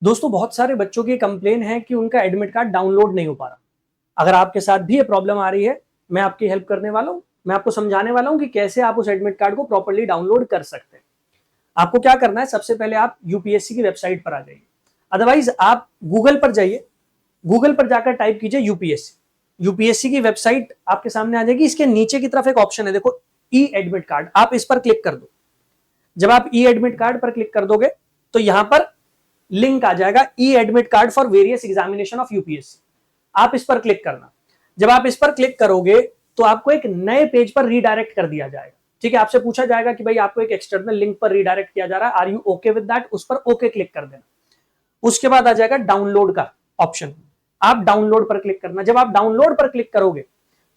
दोस्तों बहुत सारे बच्चों की कंप्लेन है कि उनका एडमिट कार्ड डाउनलोड नहीं हो पा रहा। अगर आपके साथ भी ये प्रॉब्लम आ रही है, मैं आपकी हेल्प करने वाला हूं। मैं आपको समझाने वाला हूं कि कैसे आप उस एडमिट कार्ड को प्रॉपर्ली डाउनलोड कर सकते हैं। आपको क्या करना है, सबसे पहले आप यूपीएससी की वेबसाइट पर आ जाइए। अदरवाइज आप गूगल पर जाइए, गूगल पर जाकर टाइप कीजिए यूपीएससी। यूपीएससी की वेबसाइट आपके सामने आ जाएगी। इसके नीचे की तरफ एक ऑप्शन है, देखो ई एडमिट कार्ड, आप इस पर क्लिक कर दो। जब आप ई एडमिट कार्ड पर क्लिक कर दोगे तो यहां पर लिंक आ जाएगा, e admit card for various examination of UPSC. आप इस पर क्लिक करना। जब आप इस पर क्लिक करोगे तो आपको एक नए पेज पर रीडायरेक्ट कर दिया जाएगा। ठीक है, आपसे पूछा जाएगा कि भाई आपको एक एक्सटर्नल लिंक पर रीडायरेक्ट किया जा रहा है, are you okay with that, उस पर ओके क्लिक कर देना। उसके बाद आ जाएगा डाउनलोड का ऑप्शन, आप डाउनलोड पर क्लिक करना। जब आप डाउनलोड पर क्लिक करोगे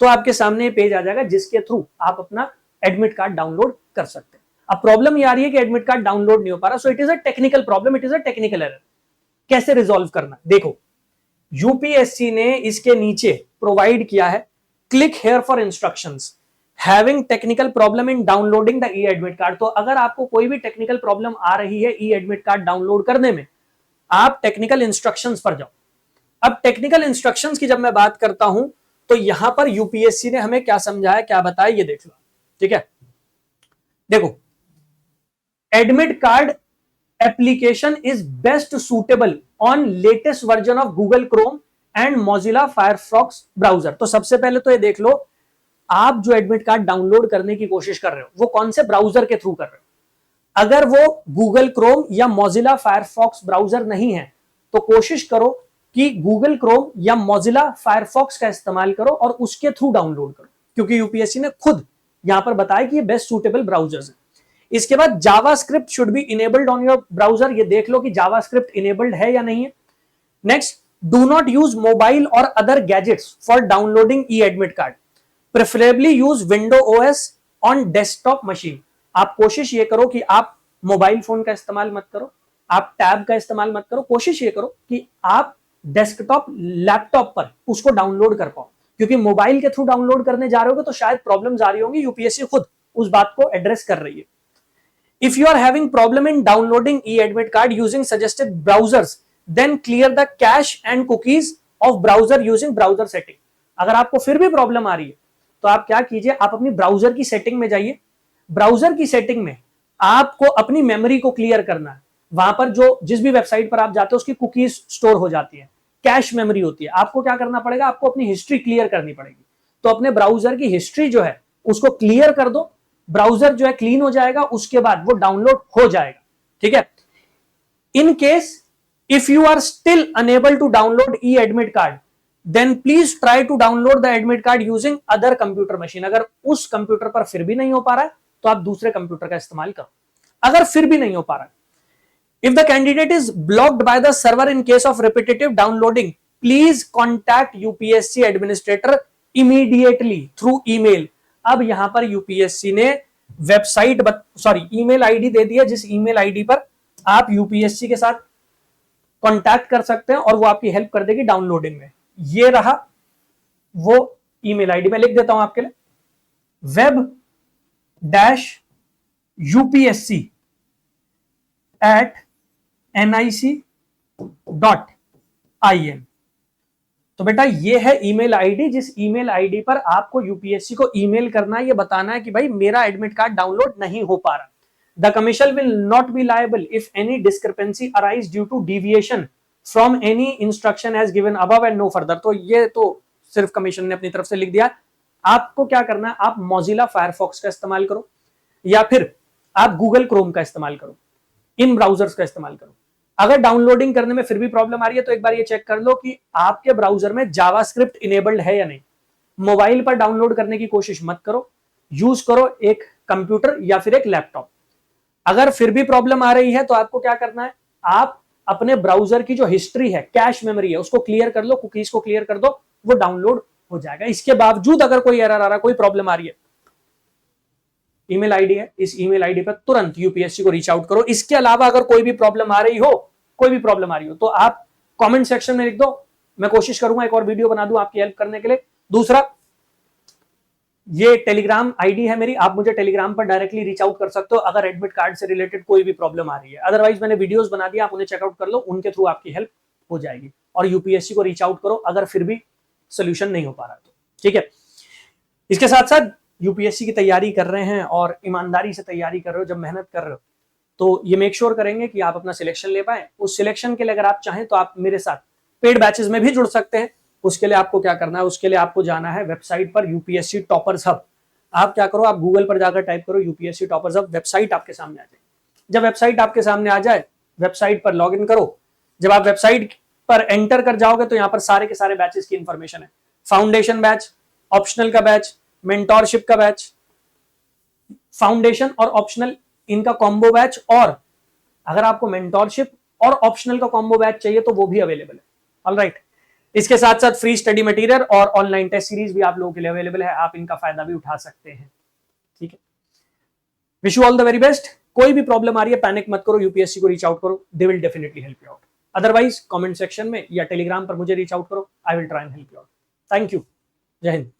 तो आपके सामने पेज आ जाएगा जिसके थ्रू आप अपना एडमिट कार्ड डाउनलोड कर सकते हैं। अब प्रॉब्लम ये आ रही है कि एडमिट कार्ड डाउनलोड नहीं हो पा रहा, so it is a technical problem, it is a technical error. कैसे रिजॉल्व करना, देखो यूपीएससी ने इसके नीचे प्रोवाइड किया है, click here for instructions having technical problem in downloading the E admit card. तो अगर आपको कोई भी टेक्निकल प्रॉब्लम आ रही है ई एडमिट कार्ड डाउनलोड करने में, आप टेक्निकल इंस्ट्रक्शंस पर जाओ। अब टेक्निकल इंस्ट्रक्शंस की जब मैं बात करता हूं तो यहां पर यूपीएससी ने हमें क्या समझाया, क्या बताया, ये देख लो। ठीक है, देखो admit card application is best suitable on latest version of Google Chrome and Mozilla Firefox browser. तो सबसे पहले तो ये देख लो, आप जो एडमिट कार्ड डाउनलोड करने की कोशिश कर रहे हो वो कौन से ब्राउजर के थ्रू कर रहे हो। अगर वो गूगल क्रोम या मोजिला फायरफॉक्स ब्राउजर नहीं है तो कोशिश करो कि गूगल क्रोम या मोजिला फायरफॉक्स का इस्तेमाल करो और उसके थ्रू डाउनलोड करो, क्योंकि यूपीएससी ने खुद यहां पर बताया कि ये बेस्ट सुटेबल ब्राउजर्स हैं। इसके बाद JavaScript should be enabled on your browser, ये देख लो कि जावास्क्रिप्ट इनेबल्ड है या नहीं है। Next, do not use mobile और other gadgets for downloading e admit card, preferably use window OS on desktop machine. आप कोशिश ये करो कि आप मोबाइल फोन का इस्तेमाल मत करो, आप टैब का इस्तेमाल मत करो। कोशिश ये करो कि आप डेस्कटॉप लैपटॉप पर उसको डाउनलोड कर पाओ, क्योंकि मोबाइल के थ्रू डाउनलोड करने जा रहे हो तो शायद प्रॉब्लम आ रही होंगी, यूपीएससी खुद उस बात को एड्रेस कर रही है। If you are having problem in downloading e-admit card using suggested browsers, then clear the cache and cookies of browser using browser setting. अगर आपको फिर भी प्रॉब्लम आ रही है तो आप क्या कीजिए, आप अपनी ब्राउजर की सेटिंग में जाइए। ब्राउजर की सेटिंग में आपको अपनी मेमोरी को क्लियर करना है। वहां पर जो जिस भी वेबसाइट पर आप जाते हो उसकी कुकीज स्टोर हो जाती है, कैश मेमोरी होती है। आपको क्या करना पड़ेगा, आपको अपनी हिस्ट्री क्लियर करनी पड़ेगी। तो अपने ब्राउजर की हिस्ट्री जो है उसको क्लियर कर दो, ब्राउजर जो है क्लीन हो जाएगा, उसके बाद वो डाउनलोड हो जाएगा। ठीक है, in case if you are still unable to download e admit card, then please try to download the admit card using other computer machine. अगर उस कंप्यूटर पर फिर भी नहीं हो पा रहा है तो आप दूसरे कंप्यूटर का इस्तेमाल करो। अगर फिर भी नहीं हो पा रहा है, if the candidate is blocked by the server in case of repetitive downloading, please contact UPSC administrator immediately through email। अब यहां पर यूपीएससी ने वेबसाइट ईमेल आईडी दे दिया, जिस ईमेल आईडी पर आप यूपीएससी के साथ कांटेक्ट कर सकते हैं और वो आपकी हेल्प कर देगी डाउनलोडिंग में। ये रहा वो ईमेल आईडी, मैं लिख देता हूं आपके लिए, web-upsc@nic.in। तो बेटा ये है ईमेल आईडी, जिस ईमेल आईडी पर आपको यूपीएससी को ईमेल करना है, ये बताना है कि भाई मेरा एडमिट कार्ड डाउनलोड नहीं हो पा रहा। The commission will not be liable if any discrepancy arise due to deviation from any instruction as given above and no further. तो ये तो सिर्फ कमीशन ने अपनी तरफ से लिख दिया। आपको क्या करना है, आप मोजिला फायरफॉक्स का इस्तेमाल करो या फिर आप गूगल क्रोम का इस्तेमाल करो, इन ब्राउजर्स का इस्तेमाल करो। अगर डाउनलोडिंग करने में फिर भी प्रॉब्लम आ रही है तो एक बार ये चेक कर लो कि आपके ब्राउजर में जावास्क्रिप्ट इनेबल्ड है या नहीं। मोबाइल पर डाउनलोड करने की कोशिश मत करो, यूज करो एक कंप्यूटर या फिर एक लैपटॉप। अगर फिर भी प्रॉब्लम आ रही है तो आपको क्या करना है, आप अपने ब्राउजर की जो हिस्ट्री है, कैश मेमोरी है, उसको क्लियर कर लो, कुकीज को क्लियर कर दो, वो डाउनलोड हो जाएगा। इसके बावजूद अगर कोई एरर आ रहा, कोई प्रॉब्लम आ रही है, ईमेल आईडी है, इस ईमेल आईडी पर तुरंत यूपीएससी को रीच आउट करो। इसके अलावा अगर कोई भी प्रॉब्लम आ रही हो तो आप कमेंट सेक्शन में लिख दो, मैं कोशिश करूंगा एक और वीडियो बना दूं आपकी हेल्प करने के लिए। दूसरा, ये टेलीग्राम आईडी है मेरी, आप मुझे टेलीग्राम पर डायरेक्टली रीच आउट कर सकते हो अगर एडमिट कार्ड से रिलेटेड कोई भी प्रॉब्लम आ रही है। अदरवाइज मैंने वीडियोस बना दिया, आप उन्हें चेकआउट कर लो, उनके थ्रू आपकी हेल्प हो जाएगी। और यूपीएससी को रीच आउट करो अगर फिर भी सोल्यूशन नहीं हो पा रहा तो, ठीक है। इसके साथ साथ यूपीएससी की तैयारी कर रहे हैं और ईमानदारी से तैयारी कर रहे हो, जब मेहनत कर रहे हो तो ये मेक श्योर करेंगे कि आप अपना सिलेक्शन ले पाए। उस सिलेक्शन के लिए अगर आप चाहें तो आप मेरे साथ पेड बैचेस में भी जुड़ सकते हैं। उसके लिए आपको क्या करना है, उसके लिए आपको जाना है वेबसाइट पर यूपीएससी टॉपर्स हब। आप क्या करो, आप गूगल पर जाकर टाइप करो यूपीएससी टॉपर्स हब, वेबसाइट आपके सामने आ जाए। जब वेबसाइट आपके सामने आ जाए, वेबसाइट पर लॉग इन करो। जब आप वेबसाइट पर एंटर कर जाओगे तो यहाँ पर सारे के सारे बैचेस की इंफॉर्मेशन है। फाउंडेशन बैच, ऑप्शनल का बैच, मेंटोरशिप का बैच, फाउंडेशन और ऑप्शनल इनका कॉम्बो बैच, और अगर आपको मेंटोरशिप और ऑप्शनल का कॉम्बो बैच चाहिए तो वो भी अवेलेबल है। ऑलराइट, इसके साथ साथ फ्री स्टडी मटेरियल और ऑनलाइन टेस्ट सीरीज भी आप लोगों के लिए अवेलेबल है, आप इनका फायदा भी उठा सकते हैं। ठीक है, wish you all the very best. कोई भी प्रॉब्लम आ रही है पैनिक मत करो, यूपीएससी को रीच आउट करो, they will definitely help you out. Otherwise comment section में या टेलीग्राम पर मुझे रीच आउट करो, I will try and help you out. Thank you, जय हिंद।